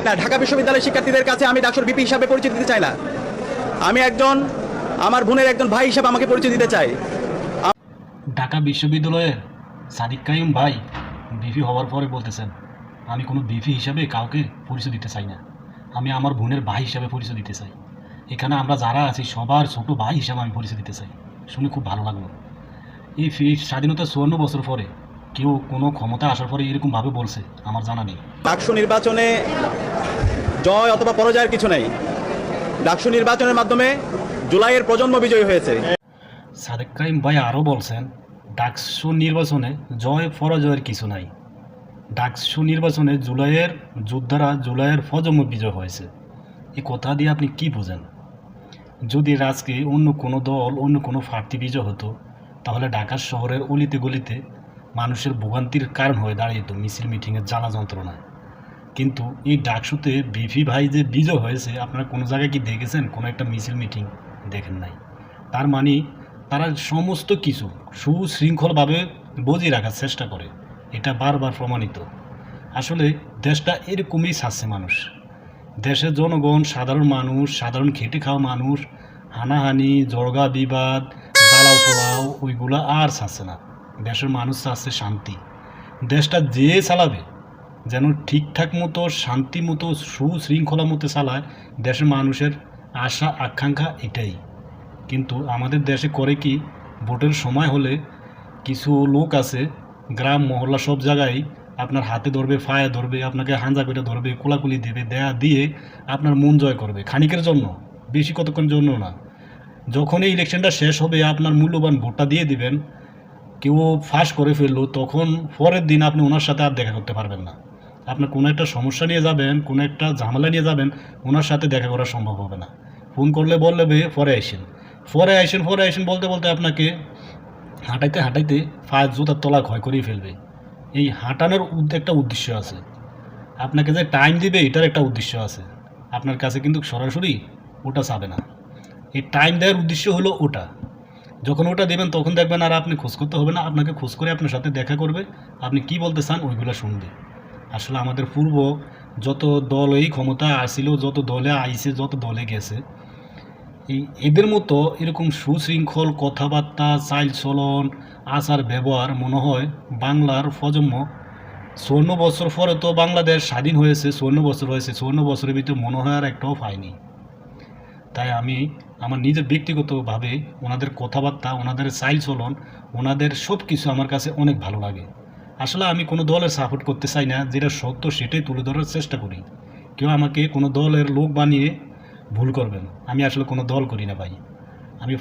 না, ঢাকা বিশ্ববিদ্যালয়ের শিক্ষার্থীদের কাছে আমি ডাকসুর ভিপি হিসাবে পরিচয় দিতে চাই না। আমি একজন আমার বোনের একজন ভাই হিসাবে আমাকে পরিচয় দিতে চাই। ঢাকা বিশ্ববিদ্যালয়ের সাদিক কাইম ভাই বিপি হওয়ার পরে বলতেছেন আমি কোনো বিপি হিসাবে কাউকে পরিচয় দিতে চাই না, আমি আমার বোনের ভাই হিসাবে পরিচয় দিতে চাই। এখানে আমরা যারা আছি সবার ছোট ভাই হিসাবে আমি পরিচয় দিতে চাই। শুনে খুব ভালো লাগলো। এই স্বাধীনতার 54 বছর পরে কেউ কোনো ক্ষমতা আসার পরে এরকমভাবে বলছে আমার জানা নেই। ডাকসু নির্বাচনে জয় অথবা পরাজয়ের কিছু নেই। ডাকসু নির্বাচনের মাধ্যমে জুলাইয়ের প্রজন্ম বিজয়ী হয়েছে। সাদেক কাইম ভাই আরও বলছেন ডাকসু নির্বাচনে জয় পরাজয়ের কিছু নাই। ডাকসু নির্বাচনে জুলাইয়ের যোদ্ধারা জুলাইয়ের প্রজন্ম বিজয় হয়েছে। এই কথা দিয়ে আপনি কি বোঝেন? যদি আজকে অন্য কোনো দল অন্য কোনো প্রার্থী বিজয় হতো তাহলে ঢাকা শহরের অলিতে গলিতে মানুষের ভোগান্তির কারণ হয়ে দাঁড়িয়েত মিছিল মিটিংয়ের জ্বালা যন্ত্রণায়। কিন্তু এই ডাকসুতে বিপি ভাই যে বিজয় হয়েছে আপনারা কোনো জায়গায় কি দেখেছেন? কোনো একটা মিছিল মিটিং দেখেন নাই। তার মানে তারা সমস্ত কিছু সুশৃঙ্খলভাবে বজিয়ে রাখার চেষ্টা করে, এটা বারবার প্রমাণিত। আসলে দেশটা এরকমই চাচ্ছে মানুষ। দেশের জনগণ, সাধারণ মানুষ, সাধারণ খেটে খাওয়া মানুষ হানাহানি, জড়গা বিবাদ, জ্বালাও পোড়াও ওইগুলো আর চাচ্ছে না। দেশের মানুষ চাচ্ছে শান্তি। দেশটা যে চালাবে যেন ঠিকঠাক মতো শান্তি মতো সুশৃঙ্খলা মতো চালায়, দেশের মানুষের আশা আকাঙ্ক্ষা এটাই। কিন্তু আমাদের দেশে করে কি, ভোটের সময় হলে কিছু লোক আছে গ্রাম মহল্লা সব জায়গায় আপনার হাতে ধরবে, পায়ে ধরবে, আপনাকে হাঞ্জা করে ধরবে, কোলাকুলি দেবে, দেয়া দিয়ে আপনার মন জয় করবে খানিকের জন্য, বেশি কতক্ষণ জন্য না। যখন এই ইলেকশনটা শেষ হবে আপনার মূল্যবান ভোটটা দিয়ে দিবেন, কেউ ফাঁস করে ফেললো, তখন পরের দিন আপনি ওনার সাথে আর দেখা করতে পারবেন না। আপনি কোনো একটা সমস্যা নিয়ে যাবেন, কোনো একটা ঝামেলা নিয়ে যাবেন, ওনার সাথে দেখা করা সম্ভব হবে না। ফোন করলে বললে পরে আসেন বলতে বলতে আপনাকে হাঁটাইতে হাঁটাইতে পায়ের জুতার তলা ক্ষয় করেই ফেলবে। এই হাঁটানোর একটা উদ্দেশ্য আছে, আপনাকে যে টাইম দিবে এটার একটা উদ্দেশ্য আছে। আপনার কাছে কিন্তু সরাসরি ওটা চাবে না। এই টাইম দেওয়ার উদ্দেশ্য হলো ওটা। যখন ওটা দেবেন তখন দেখবেন আর আপনি খোঁজ করতে হবে না, আপনাকে খোঁজ করে আপনার সাথে দেখা করবে, আপনি কি বলতে চান ওইগুলো শুনবে। আসলে আমাদের পূর্ব যত দল এই ক্ষমতা আসছিল, যত দলে আইছে, যত দলে গেছে, এদের মতো এরকম সুশৃঙ্খল কথাবার্তা, চাল চলন, আচার ব্যবহার মনে হয় বাংলার প্রজন্ম 54 বছর পরে তো বাংলাদেশ স্বাধীন হয়েছে, 54 বছর হয়েছে, 54 বছরের ভিতরে মনে হয় আর একটাও পাইনি। তাই আমি আমার নিজের ব্যক্তিগতভাবে ওনাদের কথাবার্তা, ওনাদের চাল চলন, ওনাদের সব কিছু আমার কাছে অনেক ভালো লাগে। আসলে আমি কোনো দলের সাপোর্ট করতে চাই না, যেটা সত্য সেটাই তুলে ধরার চেষ্টা করি। কেউ আমাকে কোনো দলের লোক বানিয়ে ভুল করবেন, আমি আসলে কোনো দল করি না ভাই। আমি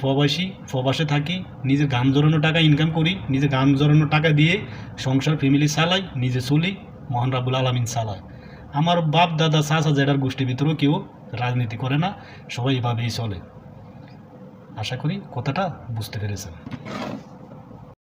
প্রবাসে থাকি, নিজের গাম জড়ানো টাকা ইনকাম করি, নিজের গাম জড়ানো টাকা দিয়ে সংসার ফ্যামিলি চালাই, নিজে চলি, মহান রাব্বুল আলামিন চালায়। আমার বাপ দাদা চাচা জেঠার গোষ্ঠীর ভিতরেও কেউ রাজনীতি করে না, সবাই এভাবেই চলে। আশা করি কথাটা বুঝতে পেরেছেন।